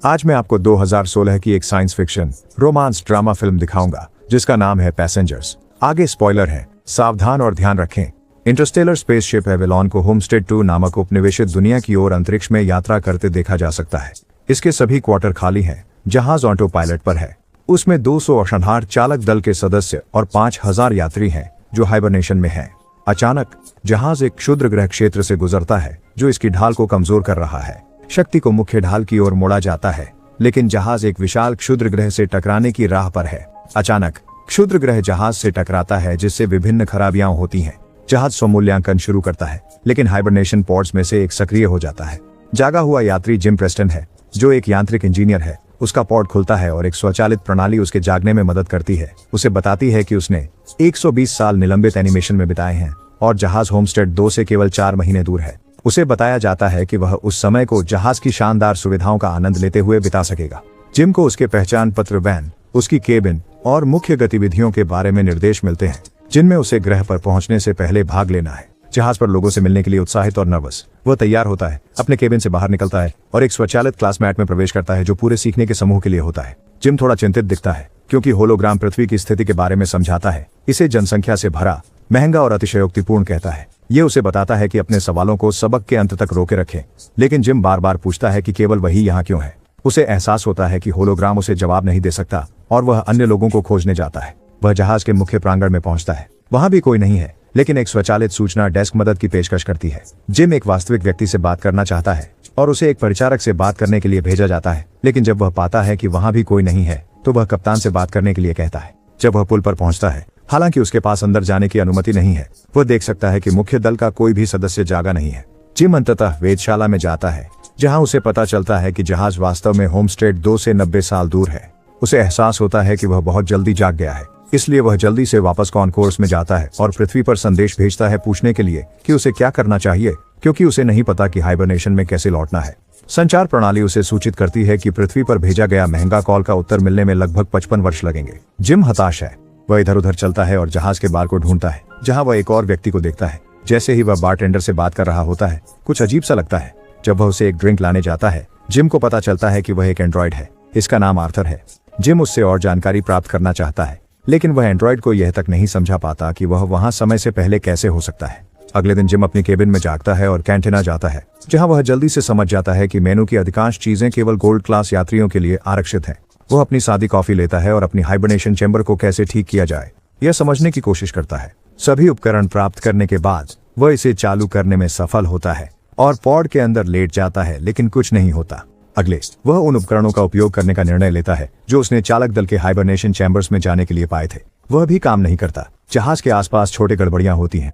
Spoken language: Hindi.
आज मैं आपको 2016 की एक science fiction romance drama film दिखाऊंगा जिसका नाम है पैसेंजर्स। आगे स्पॉइलर है, सावधान और ध्यान रखें। इंटरस्टेलर स्पेसशिप एवेलॉन को होमस्टेड 2 नामक उपनिवेशित दुनिया की ओर अंतरिक्ष में यात्रा करते देखा जा सकता है। इसके सभी क्वार्टर खाली हैं, जहाज ऑटो पायलट पर है। उसमें 200 अशनहार चालक दल के सदस्य और 5000 यात्री हैं जो हाइबरनेशन में हैं। अचानक जहाज एक क्षुद्र ग्रह क्षेत्र से गुजरता है जो इसकी ढाल को कमजोर कर रहा है। शक्ति को मुख्य ढाल की ओर मोड़ा जाता है, लेकिन जहाज एक विशाल क्षुद्र ग्रह से टकराने की राह पर है। अचानक क्षुद्र ग्रह जहाज से टकराता है, जिससे विभिन्न खराबियां होती हैं। जहाज स्वमूल्यांकन शुरू करता है, लेकिन हाइबरनेशन पॉड्स में से एक सक्रिय हो जाता है। जागा हुआ यात्री जिम प्रेस्टन है, जो एक यांत्रिक इंजीनियर है। उसका पॉड खुलता है और एक स्वचालित प्रणाली उसके जागने में मदद करती है। उसे बताती है कि उसने 120 साल निलंबित एनिमेशन में बिताए हैं और जहाज होमस्टेड 2 से केवल 4 महीने दूर है। उसे बताया जाता है कि वह उस समय को जहाज की शानदार सुविधाओं का आनंद लेते हुए बिता सकेगा। जिम को उसके पहचान पत्र, वैन, उसकी केबिन और मुख्य गतिविधियों के बारे में निर्देश मिलते हैं, जिनमें उसे ग्रह पर पहुंचने से पहले भाग लेना है। जहाज पर लोगों से मिलने के लिए उत्साहित और नर्वस, वह तैयार होता है, अपने केबिन से बाहर निकलता है और एक स्वचालित क्लासमेट में प्रवेश करता है जो पूरे सीखने के समूह के लिए होता है। जिम थोड़ा चिंतित दिखता है क्योंकि होलोग्राम पृथ्वी की स्थिति के बारे में समझाता है। इसे जनसंख्या से भरा, महंगा और अतिशयोक्तिपूर्ण कहता है। ये उसे बताता है कि अपने सवालों को सबक के अंत तक रोके रखें, लेकिन जिम बार बार पूछता है कि केवल वही यहाँ क्यों है। उसे एहसास होता है कि होलोग्राम उसे जवाब नहीं दे सकता और वह अन्य लोगों को खोजने जाता है। वह जहाज के मुख्य प्रांगण में पहुंचता है। वहां भी कोई नहीं है, लेकिन एक स्वचालित सूचना डेस्क मदद की पेशकश करती है। जिम एक वास्तविक व्यक्ति से बात करना चाहता है और उसे एक परिचारक से बात करने के लिए भेजा जाता है, लेकिन जब वह पाता है कि वहां भी कोई नहीं है तो वह कप्तान से बात करने के लिए कहता है। जब वह पुल पर पहुंचता है, हालांकि उसके पास अंदर जाने की अनुमति नहीं है, वह देख सकता है कि मुख्य दल का कोई भी सदस्य जागा नहीं है। जिम अंततः वेधशाला में जाता है, जहां उसे पता चलता है कि जहाज वास्तव में होमस्टेड 2 से 90 साल दूर है। उसे एहसास होता है कि वह बहुत जल्दी जाग गया है, इसलिए वह जल्दी से वापस कॉनकोर्स में जाता है और पृथ्वी पर संदेश भेजता है पूछने के लिए कि उसे क्या करना चाहिए, क्योंकि उसे नहीं पता कि हाइबरनेशन में कैसे लौटना है। संचार प्रणाली उसे सूचित करती है कि पृथ्वी पर भेजा गया महंगा कॉल का उत्तर मिलने में लगभग 55 वर्ष लगेंगे। जिम हताश है। वह इधर उधर चलता है और जहाज के बार को ढूंढता है, जहां वह एक और व्यक्ति को देखता है। जैसे ही वह बारटेंडर से बात कर रहा होता है, कुछ अजीब सा लगता है। जब वह उसे एक ड्रिंक लाने जाता है, जिम को पता चलता है कि वह एक एंड्रॉइड है। इसका नाम आर्थर है। जिम उससे और जानकारी प्राप्त करना चाहता है, लेकिन वह एंड्रॉइड को यह तक नहीं समझा पाता कि वह वहां समय से पहले कैसे हो सकता है। अगले दिन जिम अपनी केबिन में जागता है और कैंटीना जाता है, जहां वह जल्दी से समझ जाता है कि मेनू की अधिकांश चीजें केवल गोल्ड क्लास यात्रियों के लिए आरक्षित हैं। वह अपनी सादी कॉफी लेता है और अपनी हाइबरनेशन चैम्बर को कैसे ठीक किया जाए यह समझने की कोशिश करता है। सभी उपकरण प्राप्त करने के बाद वह इसे चालू करने में सफल होता है और पॉड के अंदर लेट जाता है, लेकिन कुछ नहीं होता। अगले वह उन उपकरणों का उपयोग करने का निर्णय लेता है जो उसने चालक दल के हाइबरनेशन चैम्बर्स में जाने के लिए पाए थे। वह भी काम नहीं करता। जहाज के आसपास छोटे गड़बड़ियां होती हैं